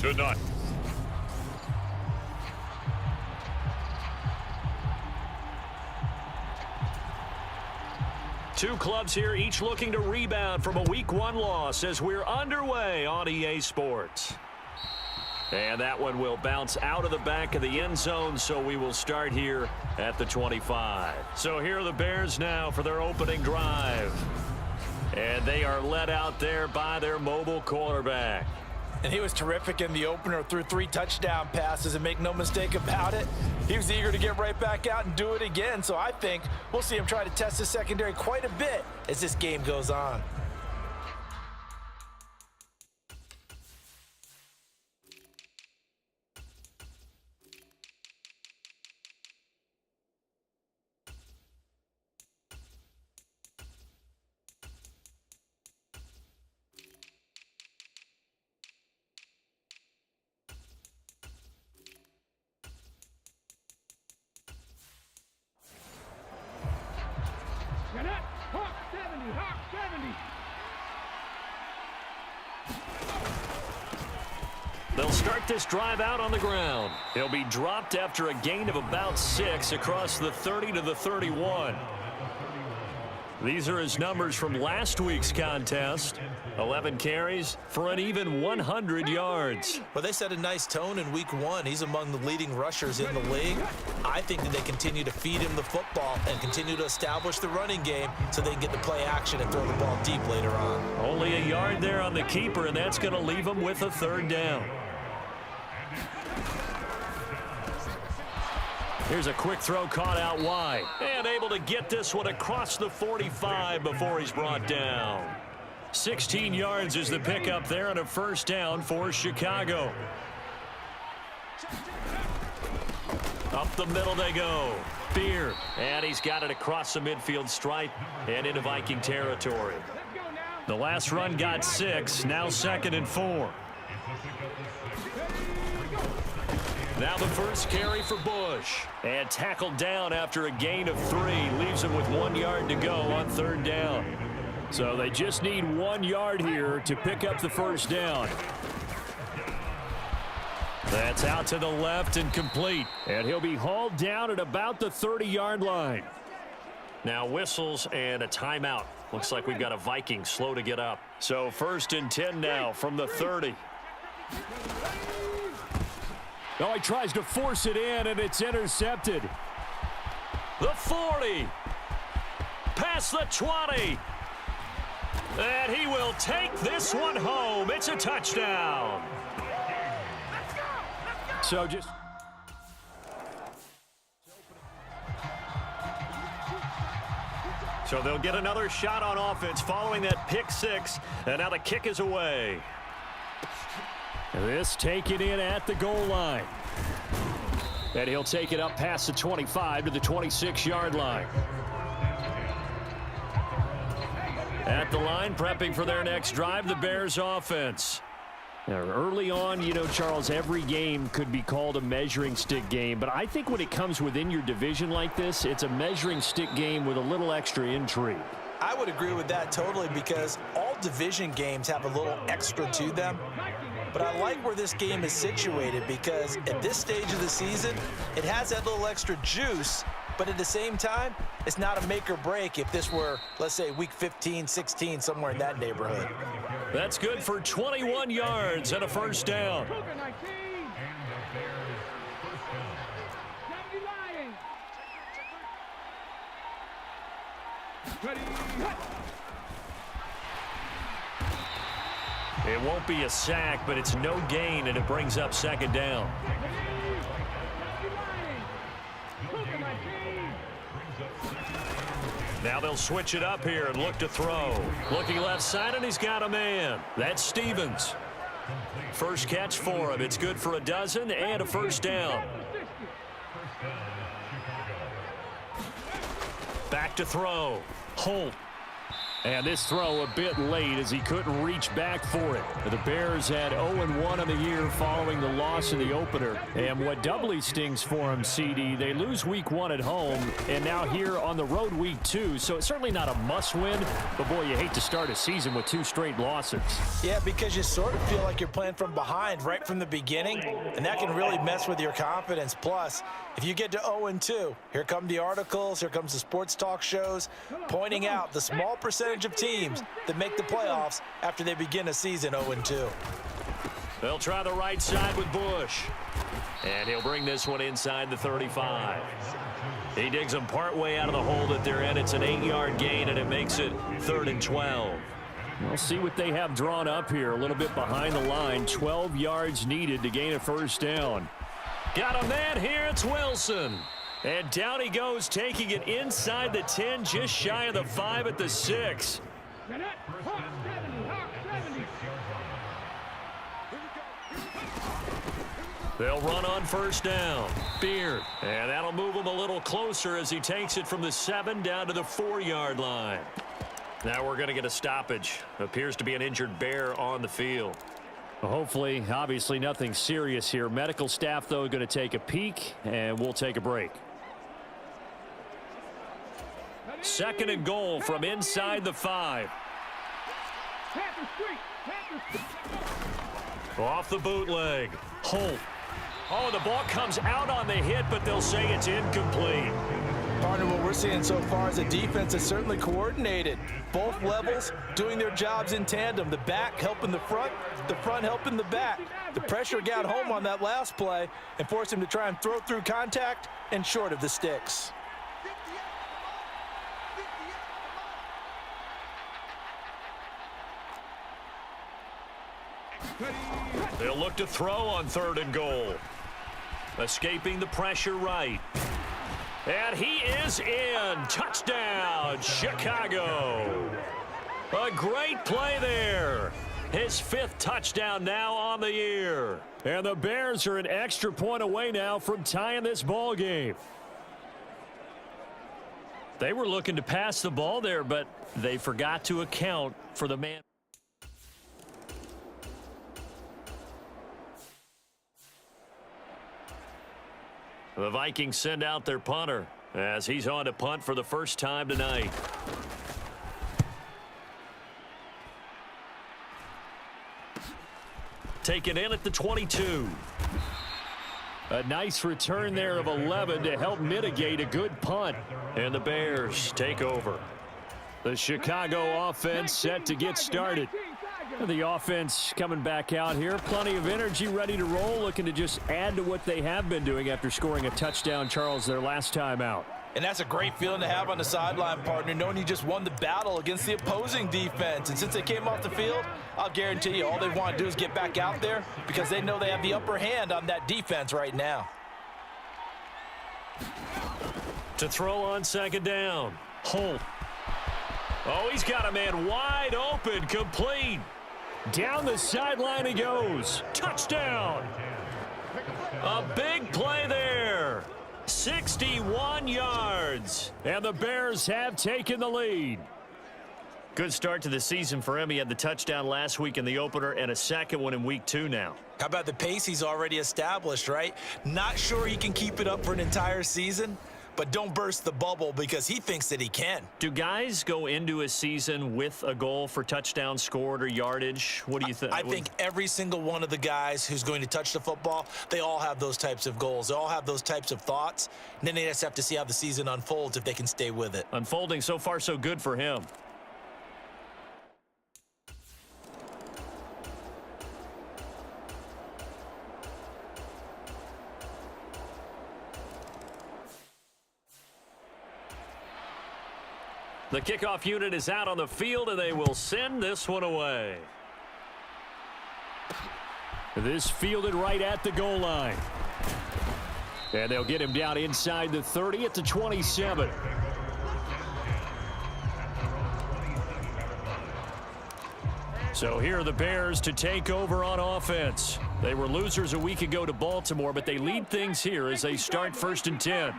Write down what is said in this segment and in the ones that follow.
to none. Two clubs here, each looking to rebound from a Week 1 loss as we're underway on EA Sports. And that one will bounce out of the back of the end zone, so we will start here at the 25. So here are the Bears now for their opening drive. And they are led out there by their mobile quarterback. And he was terrific in the opener, threw 3 touchdown passes, and make no mistake about it, he was eager to get right back out and do it again. So I think we'll see him try to test his secondary quite a bit as this game goes on. Hawk 70, Hawk 70. They'll start this drive out on the ground. He'll be dropped after a gain of about 6 across the 30 to the 31. These are his numbers from last week's contest. 11 carries for an even 100 yards. Well, they set a nice tone in Week 1. He's among the leading rushers in the league. I think that they continue to feed him the football and continue to establish the running game so they can get the play action and throw the ball deep later on. Only a yard there on the keeper, and that's going to leave him with a 3rd down. Here's a quick throw caught out wide. And able to get this one across the 45 before he's brought down. 16 yards is the pickup there and a 1st down for Chicago. Up the middle they go. Beard. And he's got it across the midfield stripe and into Viking territory. The last run got 6. Now 2nd and 4. Now the first carry for Bush. And tackled down after a gain of 3. Leaves him with 1 yard to go on 3rd down. So they just need 1 yard here to pick up the 1st down. That's out to the left and complete. And he'll be hauled down at about the 30-yard line. Now whistles and a timeout. Looks like we've got a Viking slow to get up. So 1st and 10 now from the 30. Oh, he tries to force it in, and it's intercepted. The 40. Past the 20. And he will take this one home. It's a touchdown. So just... So they'll get another shot on offense following that pick 6. And now the kick is away. This taken in at the goal line. And he'll take it up past the 25 to the 26-yard line. At the line, prepping for their next drive, the Bears offense. Now, early on, you know, Charles, every game could be called a measuring stick game. But I think when it comes within your division like this, it's a measuring stick game with a little extra intrigue. I would agree with that totally because all division games have a little extra to them. But I like where this game is situated because at this stage of the season, it has that little extra juice. But at the same time, it's not a make or break if this were, let's say, week 15, 16, somewhere in that neighborhood. That's good for 21 yards and a 1st down. It won't be a sack, but it's no gain, and it brings up 2nd down. Now they'll switch it up here and look to throw. Looking left side, and he's got a man. That's Stevens. First catch for him. It's good for a dozen and a 1st down. Back to throw. Holt. And this throw a bit late as he couldn't reach back for it. The Bears had 0-1 on the year following the loss in the opener. And what doubly stings for them, CD, they lose week 1 at home and now here on the road week 2. So it's certainly not a must-win, but boy, you hate to start a season with 2 straight losses. Yeah, because you sort of feel like you're playing from behind right from the beginning, and that can really mess with your confidence. Plus, if you get to 0-2, here come the articles, here comes the sports talk shows pointing out the small percentage of teams that make the playoffs after they begin a season 0-2. They'll try the right side with Bush. And he'll bring this one inside the 35. He digs them partway out of the hole that they're in. It's an 8-yard gain, and it makes it 3rd and 12. We'll see what they have drawn up here. A little bit behind the line. 12 yards needed to gain a first down. Got a man here. It's Wilson. And down he goes, taking it inside the 10, just shy of the 5 at the 6. They'll run on first down. Beard. And that'll move him a little closer as he takes it from the 7 down to the 4-yard line. Now we're going to get a stoppage. Appears to be an injured Bear on the field. Well, hopefully, obviously nothing serious here. Medical staff, though, going to take a peek, and we'll take a break. 2nd and goal from inside the 5. Off the bootleg. Holt. Oh, the ball comes out on the hit, but they'll say it's incomplete. Partner, what we're seeing so far is a defense that's certainly coordinated. Both levels doing their jobs in tandem. The back helping the front helping the back. The pressure got home on that last play and forced him to try and throw through contact and short of the sticks. They'll look to throw on 3rd and goal. Escaping the pressure right. And he is in. Touchdown, Chicago. A great play there. His 5th touchdown now on the year. And the Bears are an extra point away now from tying this ball game. They were looking to pass the ball there, but they forgot to account for the man. The Vikings send out their punter as he's on to punt for the first time tonight. Taken in at the 22. A nice return there of 11 to help mitigate a good punt. And the Bears take over. The Chicago offense set to get started. The offense coming back out here. Plenty of energy, ready to roll, looking to just add to what they have been doing after scoring a touchdown, Charles, their last time out. And that's a great feeling to have on the sideline, partner, knowing you just won the battle against the opposing defense. And since they came off the field, I'll guarantee you all they want to do is get back out there because they know they have the upper hand on that defense right now. To throw on 2nd down. Holt. Oh, he's got a man wide open, complete. Down the sideline he goes. Touchdown. A big play there. 61 yards. And the Bears have taken the lead. Good start to the season for him. He had the touchdown last week in the opener and a second one in week 2 now. How about the pace he's already established, right? Not sure he can keep it up for an entire season, but don't burst the bubble because he thinks that he can. Do guys go into a season with a goal for touchdowns scored or yardage? What do you think? I think every single one of the guys who's going to touch the football, they all have those types of goals. They all have those types of thoughts. And then they just have to see how the season unfolds if they can stay with it. Unfolding so far so good for him. The kickoff unit is out on the field, and they will send this one away. This fielded right at the goal line. And they'll get him down inside the 30 at the 27. So here are the Bears to take over on offense. They were losers a week ago to Baltimore, but they lead things here as they start 1st and 10.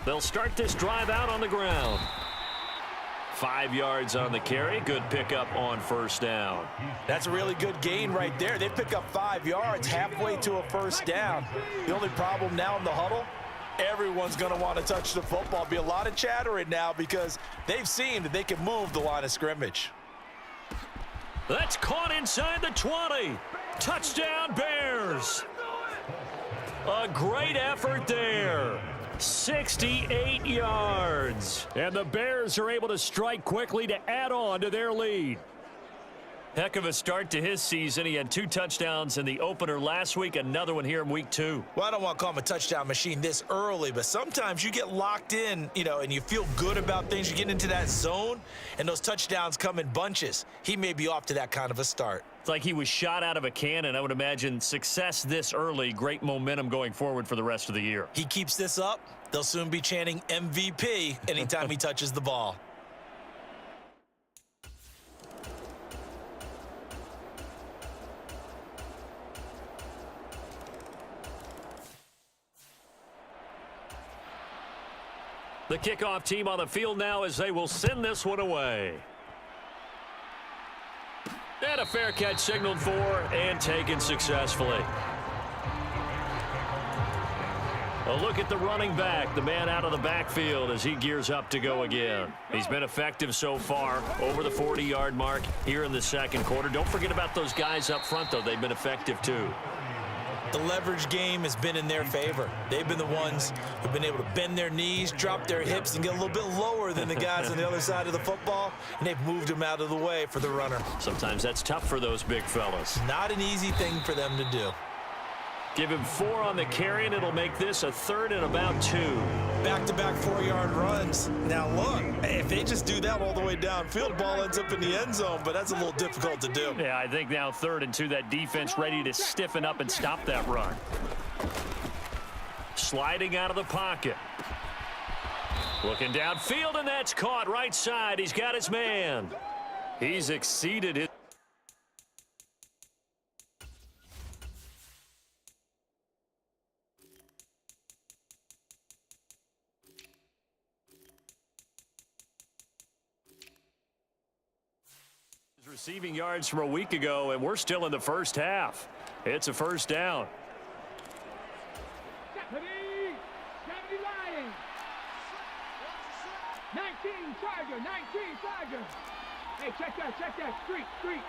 They'll start this drive out on the ground. 5 yards on the carry. Good pickup on first down. That's a really good gain right there. They pick up 5 yards halfway to a first down. The only problem now in the huddle, everyone's going to want to touch the football. Be a lot of chattering now because they've seen that they can move the line of scrimmage. That's caught inside the 20. Touchdown, Bears. A great effort there. 68 yards. And the Bears are able to strike quickly to add on to their lead. Heck of a start to his season. He had 2 touchdowns in the opener last week, another one here in week 2. Well, I don't want to call him a touchdown machine this early, but sometimes you get locked in, and you feel good about things. You get into that zone, and those touchdowns come in bunches. He may be off to that kind of a start. It's like he was shot out of a cannon. I would imagine success this early, great momentum going forward for the rest of the year. He keeps this up, they'll soon be chanting MVP anytime he touches the ball. The kickoff team on the field now as they will send this one away. And a fair catch signaled for and taken successfully. A look at the running back, the man out of the backfield as he gears up to go again. He's been effective so far, over the 40-yard mark here in the second quarter. Don't forget about those guys up front, though. They've been effective, too. The leverage game has been in their favor. They've been the ones who've been able to bend their knees, drop their hips, and get a little bit lower than the guys on the other side of the football, and they've moved them out of the way for the runner. Sometimes that's tough for those big fellas. Not an easy thing for them to do. Give him 4 on the carry, and it'll make this a 3rd and about 2. Back-to-back 4-yard runs. Now, look, if they just do that all the way downfield, the ball ends up in the end zone, but that's a little difficult to do. Yeah, I think now 3rd and 2, that defense ready to stiffen up and stop that run. Sliding out of the pocket. Looking downfield, and that's caught right side. He's got his man. He's exceeded his... receiving yards from a week ago, and we're still in the first half. It's a first down. 70 Lions. 19 Charger, 19 Charger. Hey, check that. Street.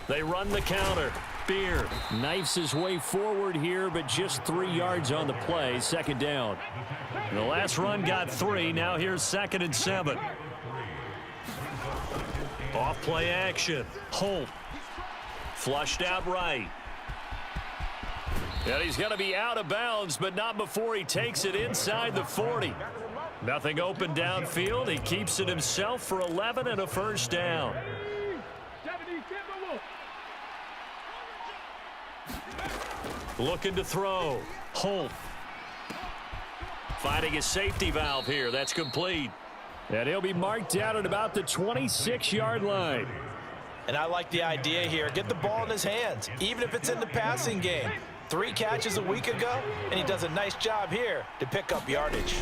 They run the counter. Beard knifes his way forward here, but just 3 yards on the play. Second down. And the last run got 3. Now here's 2nd and 7. Off play action. Holt. Flushed out right. And he's going to be out of bounds, but not before he takes it inside the 40. Nothing open downfield. He keeps it himself for 11 and a first down. 70 Timberwolves. Looking to throw. Holt. Finding his safety valve here. That's complete. And he'll be marked out at about the 26-yard line. And I like the idea here. Get the ball in his hands, even if it's in the passing game. 3 catches a week ago, and he does a nice job here to pick up yardage.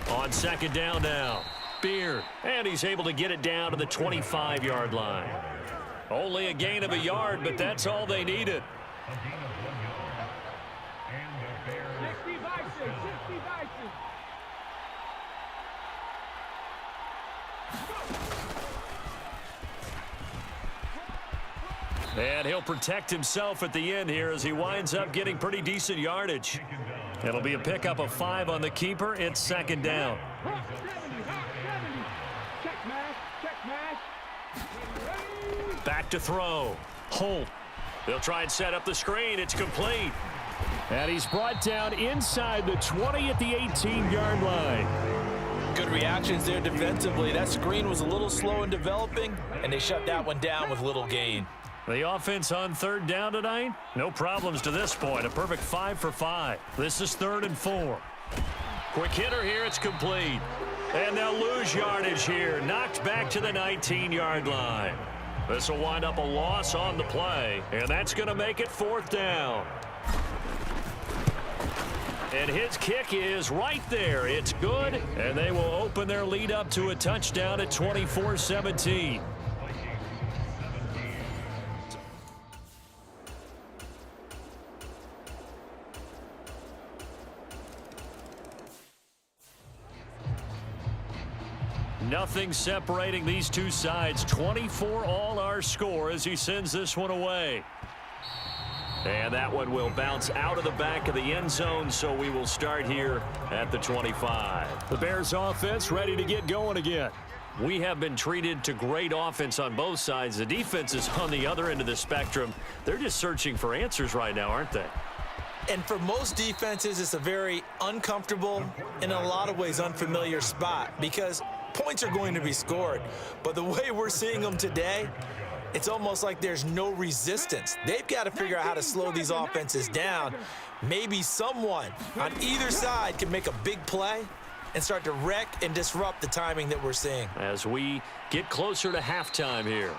On second down now, Beard. And he's able to get it down to the 25-yard line. Only a gain of a yard, but that's all they needed. 60 Bison. And he'll protect himself at the end here as he winds up getting pretty decent yardage. It'll be a pickup of 5 on the keeper. It's second down. Hawk 70. Check mash. Back to throw. Holt. They'll try and set up the screen. It's complete. And he's brought down inside the 20 at the 18-yard line. Good reactions there defensively. That screen was a little slow in developing, and they shut that one down with little gain. The offense on third down tonight, no problems to this point. A perfect 5 for 5. This is 3rd and 4. Quick hitter here, it's complete. And they'll lose yardage here. Knocked back to the 19-yard line. This will wind up a loss on the play, and that's going to make it 4th down. And his kick is right there. It's good, and they will open their lead up to a touchdown at 24-17. Nothing separating these two sides. 24 all our score as he sends this one away. And that one will bounce out of the back of the end zone, so we will start here at the 25. The Bears offense ready to get going again. We have been treated to great offense on both sides. The defense is on the other end of the spectrum. They're just searching for answers right now, aren't they? And for most defenses, it's a very uncomfortable, in a lot of ways unfamiliar spot because points are going to be scored. But the way we're seeing them today, it's almost like there's no resistance. They've got to figure out how to slow these offenses down. Maybe someone on either side can make a big play and start to wreck and disrupt the timing that we're seeing. As we get closer to halftime here.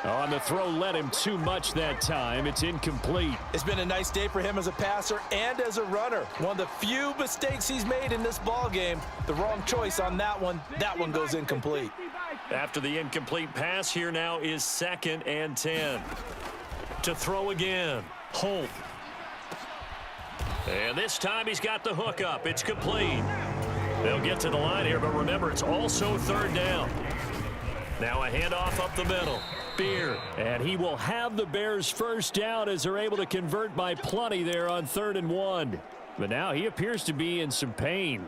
On the throw, led him too much that time. It's incomplete. It's been a nice day for him as a passer and as a runner. One of the few mistakes he's made in this ball game. The wrong choice on that one. That one goes incomplete. After the incomplete pass, here now is 2nd and 10. To throw again. Holt. And this time he's got the hook up. It's complete. They'll get to the line here, but remember, it's also 3rd down. Now a handoff up the middle. Beer. And he will have the Bears first down as they're able to convert by plenty there on 3rd and 1. But now he appears to be in some pain.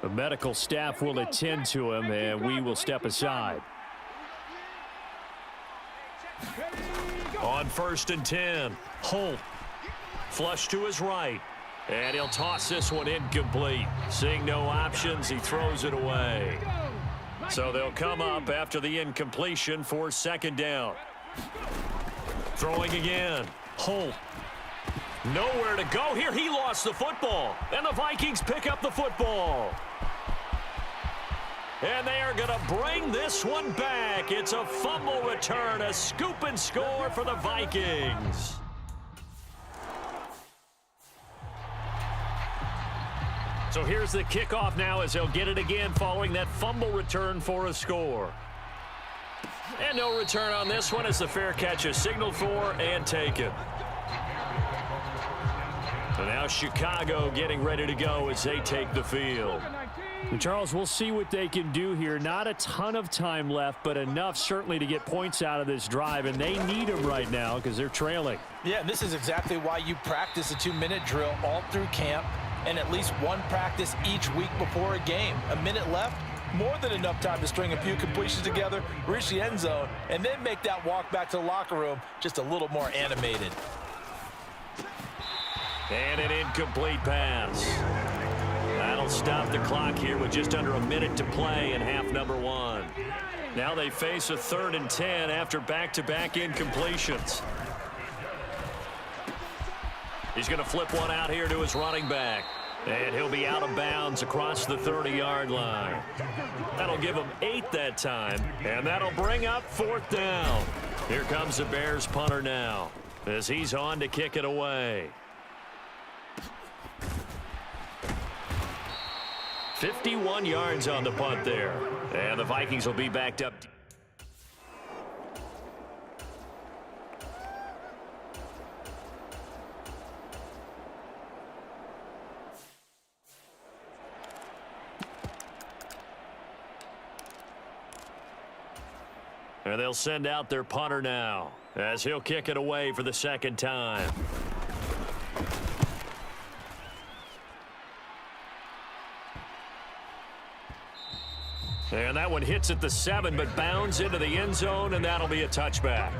The medical staff will attend to him, and we will step aside. On 1st and 10, Holt. Flush to his right. And he'll toss this one incomplete. Seeing no options, he throws it away. So they'll come up after the incompletion for 2nd down. Throwing again. Holt. Nowhere to go here. He lost the football. And the Vikings pick up the football. And they are going to bring this one back. It's a fumble return, a scoop and score for the Vikings. So here's the kickoff now as they'll get it again following that fumble return for a score. And no return on this one as the fair catch is signaled for and taken. So now Chicago getting ready to go as they take the field. And Charles, we'll see what they can do here. Not a ton of time left, but enough certainly to get points out of this drive, and they need them right now because they're trailing. Yeah, this is exactly why you practice a 2-minute drill all through camp and at least one practice each week before a game. A minute left, more than enough time to string a few completions together, reach the end zone, and then make that walk back to the locker room just a little more animated. And an incomplete pass. That'll stop the clock here with just under a minute to play in half number 1. Now they face a 3rd and 10 after back-to-back incompletions. He's going to flip one out here to his running back. And he'll be out of bounds across the 30-yard line. That'll give him 8 that time. And that'll bring up 4th down. Here comes the Bears punter now as he's on to kick it away. 51 yards on the punt there. And the Vikings will be backed up. And they'll send out their punter now as he'll kick it away for the 2nd time. And that one hits at the 7, but bounds into the end zone, and that'll be a touchback.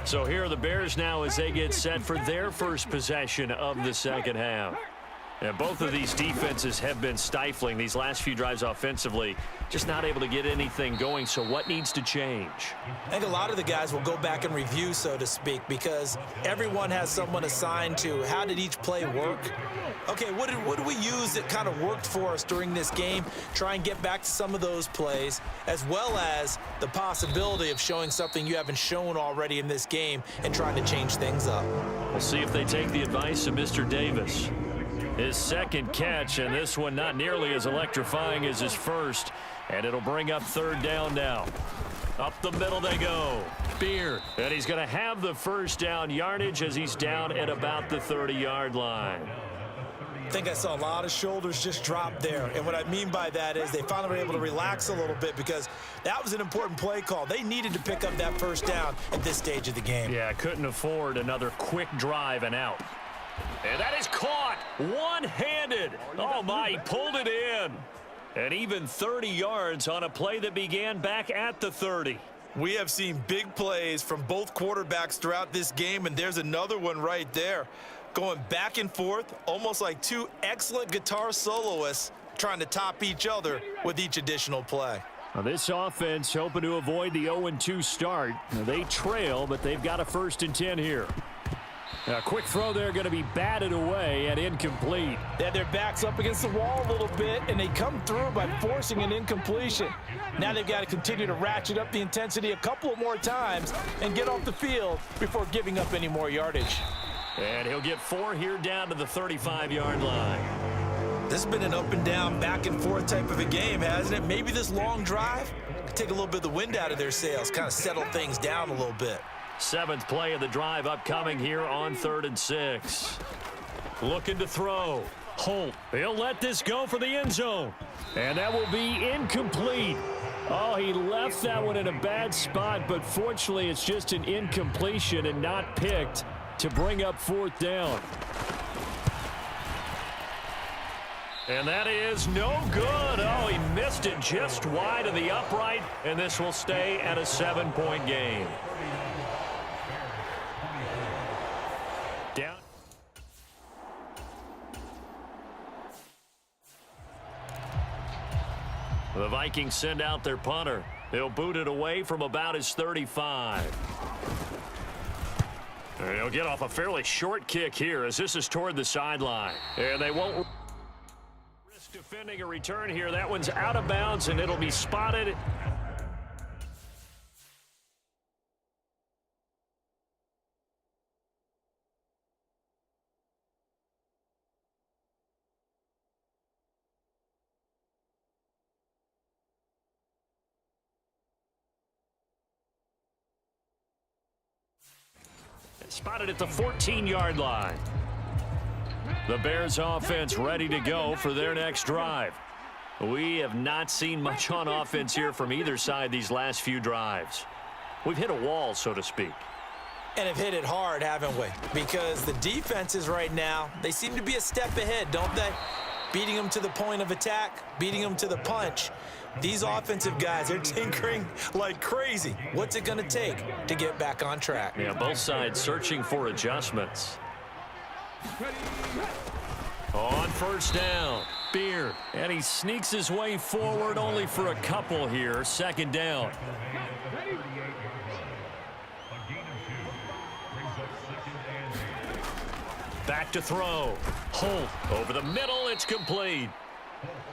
So here are the Bears now as they get set for their first possession of the 2nd half. And both of these defenses have been stifling these last few drives offensively, just not able to get anything going. So what needs to change? I think a lot of the guys will go back and review, so to speak, because everyone has someone assigned to how did each play work. Okay, what did we use that kind of worked for us during this game? Try and get back to some of those plays, as well as the possibility of showing something you haven't shown already in this game and trying to change things up. We'll see if they take the advice of Mr. Davis. His second catch, and this one not nearly as electrifying as his first. And it'll bring up third down now. Up the middle they go. Beard. And he's going to have the first down yardage as he's down at about the 30-yard line. I think I saw a lot of shoulders just drop there. And what I mean by that is they finally were able to relax a little bit because that was an important play call. They needed to pick up that first down at this stage of the game. Yeah, couldn't afford another quick drive and out. And that is caught one-handed. Oh, my, he pulled it in. And even 30 yards on a play that began back at the 30. We have seen big plays from both quarterbacks throughout this game, and there's another one right there. Going back and forth, almost like two excellent guitar soloists trying to top each other with each additional play. Now this offense hoping to avoid the 0-2 start. Now they trail, but they've got a 1st and 10 here. A quick throw there going to be batted away and incomplete. They had their backs up against the wall a little bit, and they come through by forcing an incompletion. Now they've got to continue to ratchet up the intensity a couple more times and get off the field before giving up any more yardage. And he'll get 4 here down to the 35-yard line. This has been an up and down, back and forth type of a game, hasn't it? Maybe this long drive could take a little bit of the wind out of their sails, kind of settle things down a little bit. 7th play of the drive upcoming here on 3rd and 6. Looking to throw. Holt. He'll let this go for the end zone. And that will be incomplete. Oh, he left that one in a bad spot, but fortunately it's just an incompletion and not picked to bring up 4th down. And that is no good. Oh, he missed it just wide of the upright, and this will stay at a 7-point game. Down. The Vikings send out their punter. They'll boot it away from about his 35. They'll get off a fairly short kick here as this is toward the sideline. And they won't risk defending a return here. That one's out of bounds, and it'll be spotted. Spotted at the 14-yard line. The Bears offense ready to go for their next drive. We have not seen much on offense here from either side these last few drives. We've hit a wall, so to speak. And have hit it hard, haven't we? Because the defenses right now, they seem to be a step ahead, don't they? Beating them to the point of attack, beating them to the punch. These offensive guys, they're tinkering like crazy. What's it going to take to get back on track? Yeah, both sides searching for adjustments. On 1st down, Beard. And he sneaks his way forward only for a couple here. 2nd down. Back to throw. Holt over the middle. It's complete.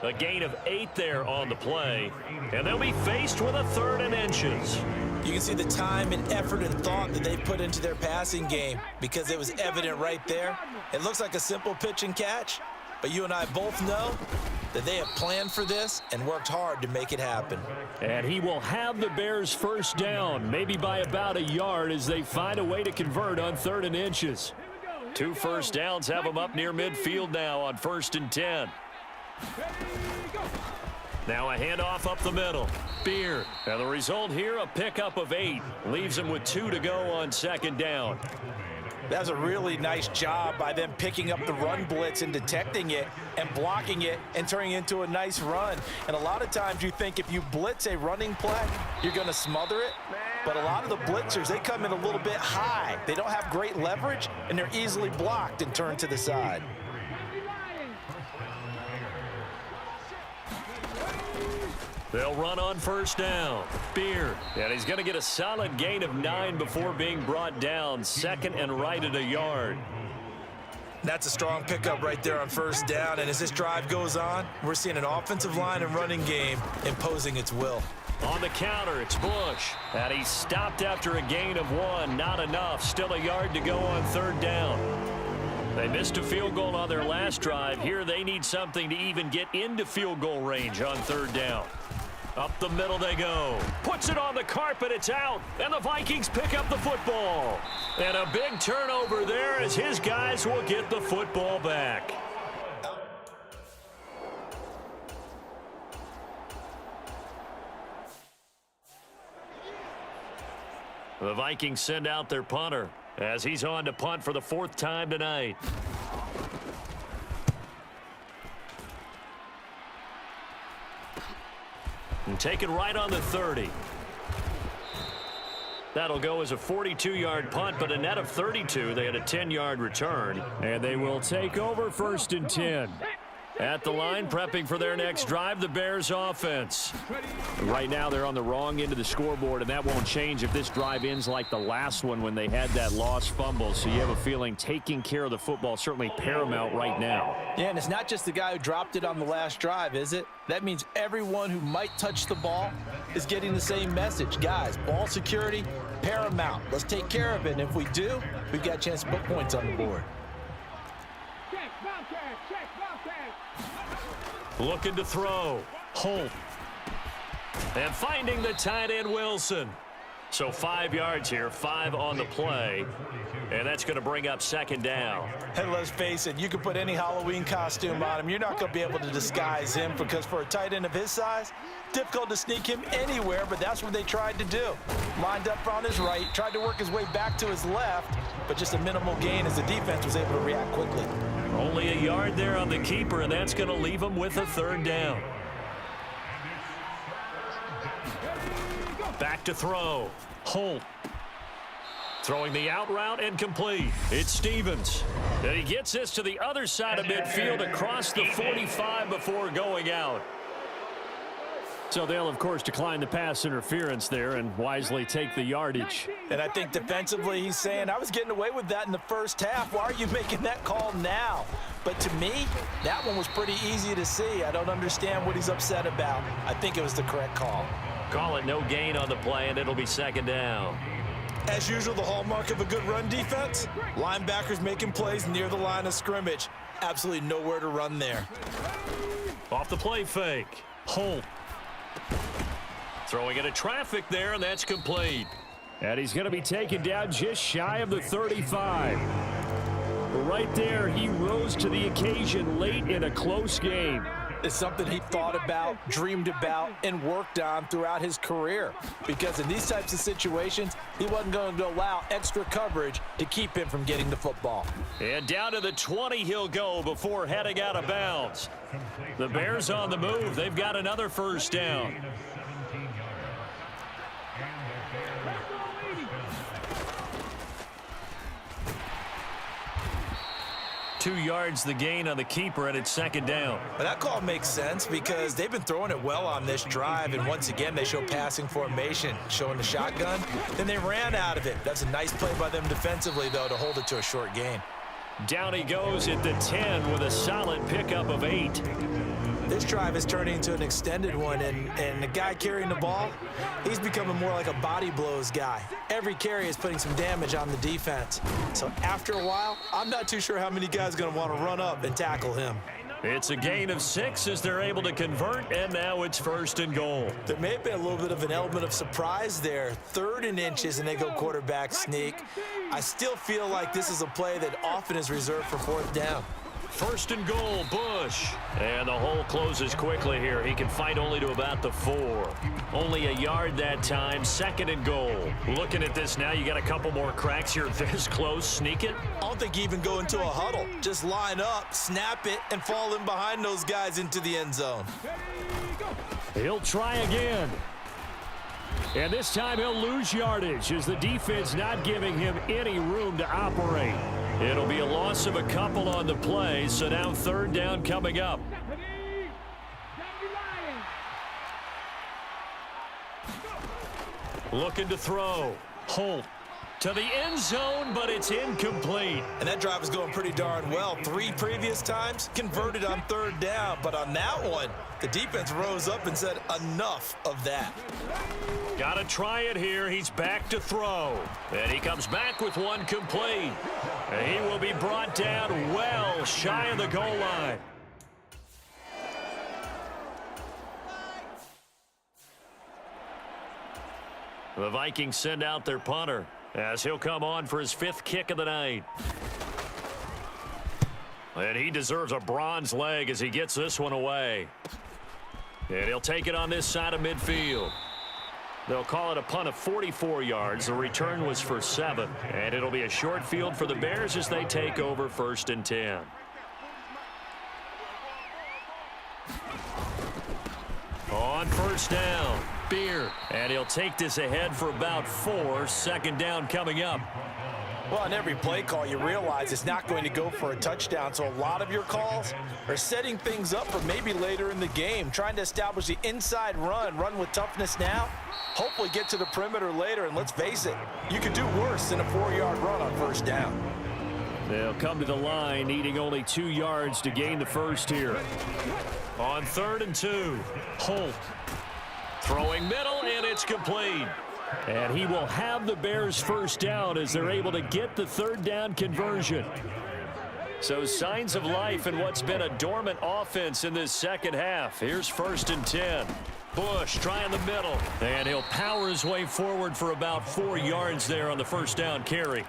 A gain of 8 there on the play. And they'll be faced with a 3rd and inches. You can see the time and effort and thought that they put into their passing game because it was evident right there. It looks like a simple pitch and catch, but you and I both know that they have planned for this and worked hard to make it happen. And he will have the Bears' 1st down, maybe by about a yard as they find a way to convert on 3rd and inches. 2 first downs have them up near midfield now on 1st and 10. Now a handoff up the middle. Beard. And the result here, a pickup of 8. Leaves him with 2 to go on 2nd down. That was a really nice job by them picking up the run blitz and detecting it and blocking it and turning it into a nice run. And a lot of times you think if you blitz a running play, you're going to smother it. But a lot of the blitzers, they come in a little bit high. They don't have great leverage, and they're easily blocked and turned to the side. They'll run on 1st down. Beard. And he's going to get a solid gain of 9 before being brought down. 2nd and right at a yard. That's a strong pickup right there on 1st down. And as this drive goes on, we're seeing an offensive line and running game imposing its will. On the counter, it's Bush. And he stopped after a gain of 1. Not enough. Still a yard to go on 3rd down. They missed a field goal on their last drive. Here they need something to even get into field goal range on third down. Up the middle they go. Puts it on the carpet. It's out. And the Vikings pick up the football. And a big turnover there as his guys will get the football back. The Vikings send out their punter as he's on to punt for the 4th time tonight. And take it right on the 30. That'll go as a 42-yard punt, but a net of 32. They had a 10-yard return. And they will take over 1st and 10. At the line, prepping for their next drive, the Bears offense. Right now, they're on the wrong end of the scoreboard, and that won't change if this drive ends like the last one when they had that lost fumble. So you have a feeling taking care of the football certainly paramount right now. Yeah, and it's not just the guy who dropped it on the last drive, is it? That means everyone who might touch the ball is getting the same message. Guys, ball security, paramount. Let's take care of it, and if we do, we've got a chance to put points on the board. Check, Bobcat, check, Bobcat. Looking to throw. Holt. And finding the tight end Wilson. So 5 yards here, 5 on the play. And that's going to bring up 2nd down. And let's face it, you can put any Halloween costume on him. You're not going to be able to disguise him because for a tight end of his size, difficult to sneak him anywhere, but that's what they tried to do. Lined up on his right, tried to work his way back to his left, but just a minimal gain as the defense was able to react quickly. Only a yard there on the keeper, and that's going to leave him with a 3rd down. Back to throw. Holt. Throwing the out route and complete. It's Stevens. And he gets this to the other side of midfield across the 45 before going out. So they'll, of course, decline the pass interference there and wisely take the yardage. And I think defensively he's saying, I was getting away with that in the first half. Why are you making that call now? But to me, that one was pretty easy to see. I don't understand what he's upset about. I think it was the correct call. Call it no gain on the play, and it'll be 2nd down. As usual, the hallmark of a good run defense, linebackers making plays near the line of scrimmage. Absolutely nowhere to run there. Off the play fake. Holt. Throwing into traffic there, and that's complete. And he's going to be taken down just shy of the 35. Right there, he rose to the occasion late in a close game. It's something he thought about, dreamed about, and worked on throughout his career. Because in these types of situations, he wasn't going to allow extra coverage to keep him from getting the football. And down to the 20 he'll go before heading out of bounds. The Bears on the move. They've got another 1st down. 2 yards the gain on the keeper, and it's 2nd down. Well, that call makes sense because they've been throwing it well on this drive, and once again they show passing formation, showing the shotgun. Then they ran out of it. That's a nice play by them defensively, though, to hold it to a short gain. Down he goes at the 10 with a solid pickup of 8. This drive is turning into an extended one, and the guy carrying the ball, he's becoming more like a body blows guy. Every carry is putting some damage on the defense. So after a while, I'm not too sure how many guys are going to want to run up and tackle him. It's a gain of 6 as they're able to convert, and now it's 1st and goal. There may have been a little bit of an element of surprise there. 3rd and inches, and they go quarterback sneak. I still feel like this is a play that often is reserved for 4th down. 1st and goal, Bush. And the hole closes quickly here. He can fight only to about the 4. Only a yard that time, 2nd and goal. Looking at this now, you got a couple more cracks here. This close, sneak it. I don't think you even go into a huddle. Just line up, snap it, and fall in behind those guys into the end zone. He'll try again. And this time he'll lose yardage as the defense not giving him any room to operate. It'll be a loss of a couple on the play, so now 3rd down coming up. Looking to throw. Holt to the end zone, but it's incomplete. And that drive is going pretty darn well. 3 previous times converted on 3rd down, but on that one, the defense rose up and said enough of that. Got to try it here. He's back to throw. And he comes back with one complete. And he will be brought down well shy of the goal line. The Vikings send out their punter as he'll come on for his 5th kick of the night. And he deserves a bronze leg as he gets this one away. And he'll take it on this side of midfield. They'll call it a punt of 44 yards. The return was for 7. And it'll be a short field for the Bears as they take over 1st and 10. On 1st down, Beer. And he'll take this ahead for about 4. 2nd down coming up. Well, on every play call, you realize it's not going to go for a touchdown, so a lot of your calls are setting things up for maybe later in the game, trying to establish the inside run with toughness now, hopefully get to the perimeter later, and let's face it, you could do worse than a 4-yard run on 1st down. They'll come to the line, needing only 2 yards to gain the first here. On 3rd and 2, Holt. Throwing middle, and it's complete. And he will have the Bears' 1st down as they're able to get the 3rd down conversion. So signs of life in what's been a dormant offense in this 2nd half. Here's 1st and 10. Bush trying the middle. And he'll power his way forward for about 4 yards there on the 1st down carry.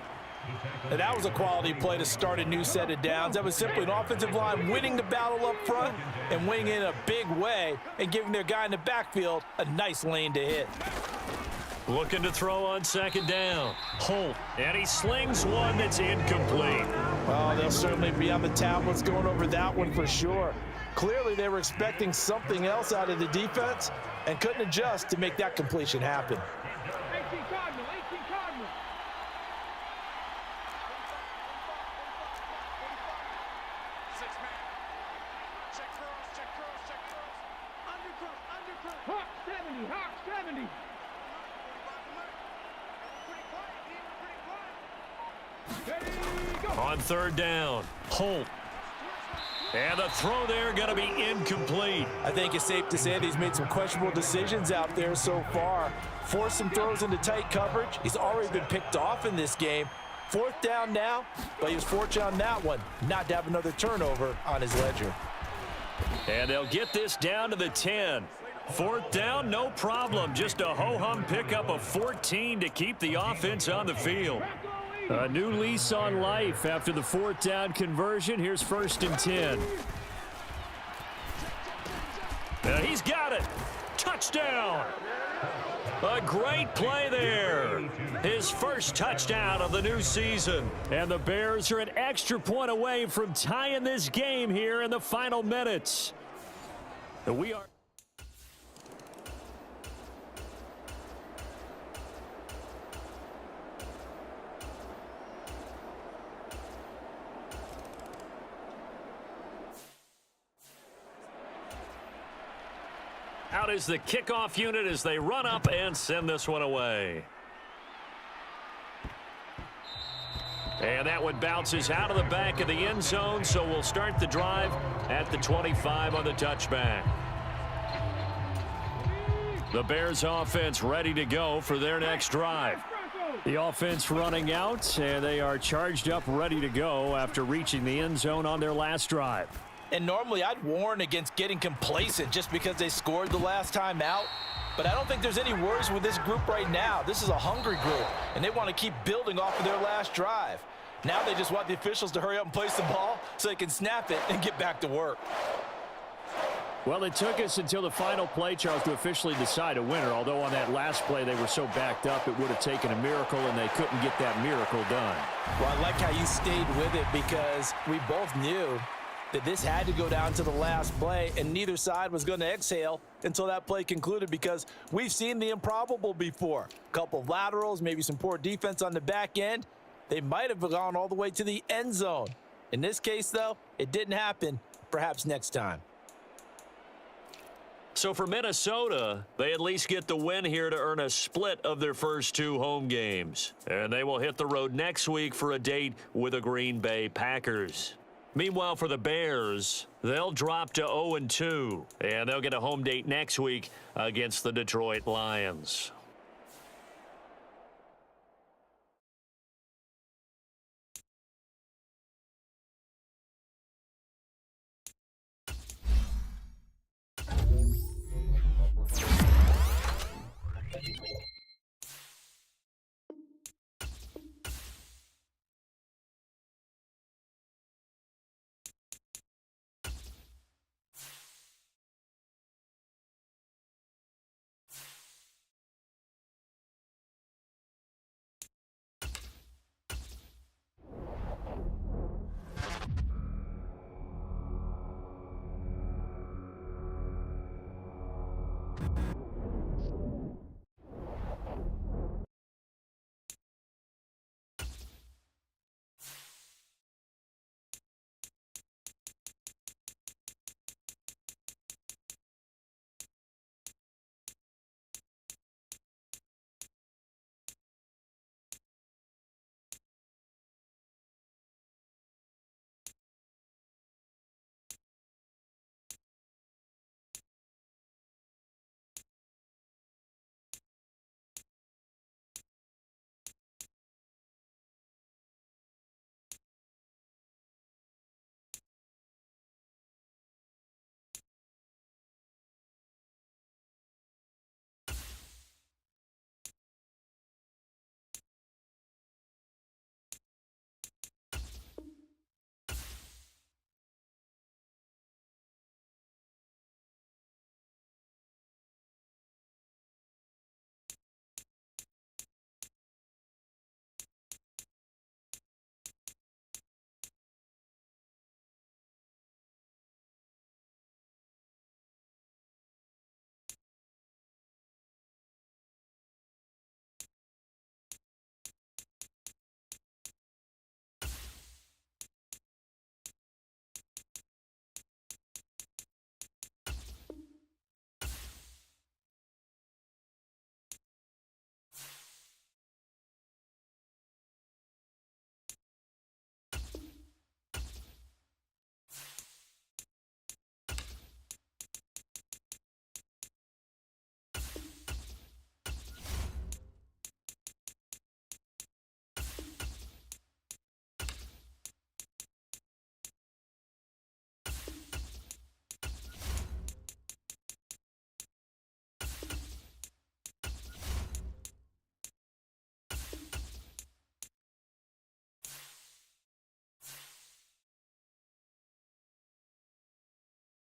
And that was a quality play to start a new set of downs. That was simply an offensive line winning the battle up front and winning in a big way and giving their guy in the backfield a nice lane to hit. Looking to throw on 2nd down. Holt. And he slings one that's incomplete. Oh, they'll certainly be on the tablets going over that one for sure. Clearly they were expecting something else out of the defense and couldn't adjust to make that completion happen. 18 Cardinal, 18 Cardinal. Hawk 70, Hawk 70. On 3rd down, Holt. And the throw there going to be incomplete. I think it's safe to say that he's made some questionable decisions out there so far. Forced some throws into tight coverage. He's already been picked off in this game. 4th down now, but he was fortunate on that one not to have another turnover on his ledger. And they'll get this down to the 10. 4th down, no problem. Just a ho-hum pickup of 14 to keep the offense on the field. A new lease on life after the 4th down conversion. Here's 1st and 10. He's got it. Touchdown. A great play there. His first touchdown of the new season. And the Bears are an extra point away from tying this game here in the final minutes. We are... Out is the kickoff unit as they run up and send this one away. And that one bounces out of the back of the end zone, so we'll start the drive at the 25 on the touchback. The Bears offense ready to go for their next drive. The offense running out, and they are charged up, ready to go after reaching the end zone on their last drive. And normally I'd warn against getting complacent just because they scored the last time out. But I don't think there's any worries with this group right now. This is a hungry group, and they want to keep building off of their last drive. Now they just want the officials to hurry up and place the ball so they can snap it and get back to work. Well, it took us until the final play, Charles, to officially decide a winner. Although on that last play they were so backed up it would have taken a miracle, and they couldn't get that miracle done. Well, I like how you stayed with it because we both knew that this had to go down to the last play, and neither side was going to exhale until that play concluded because we've seen the improbable before. A couple of laterals, maybe some poor defense on the back end. They might have gone all the way to the end zone. In this case, though, it didn't happen. Perhaps next time. So for Minnesota, they at least get the win here to earn a split of their first 2 home games. And they will hit the road next week for a date with the Green Bay Packers. Meanwhile, for the Bears, they'll drop to 0-2, and they'll get a home date next week against the Detroit Lions.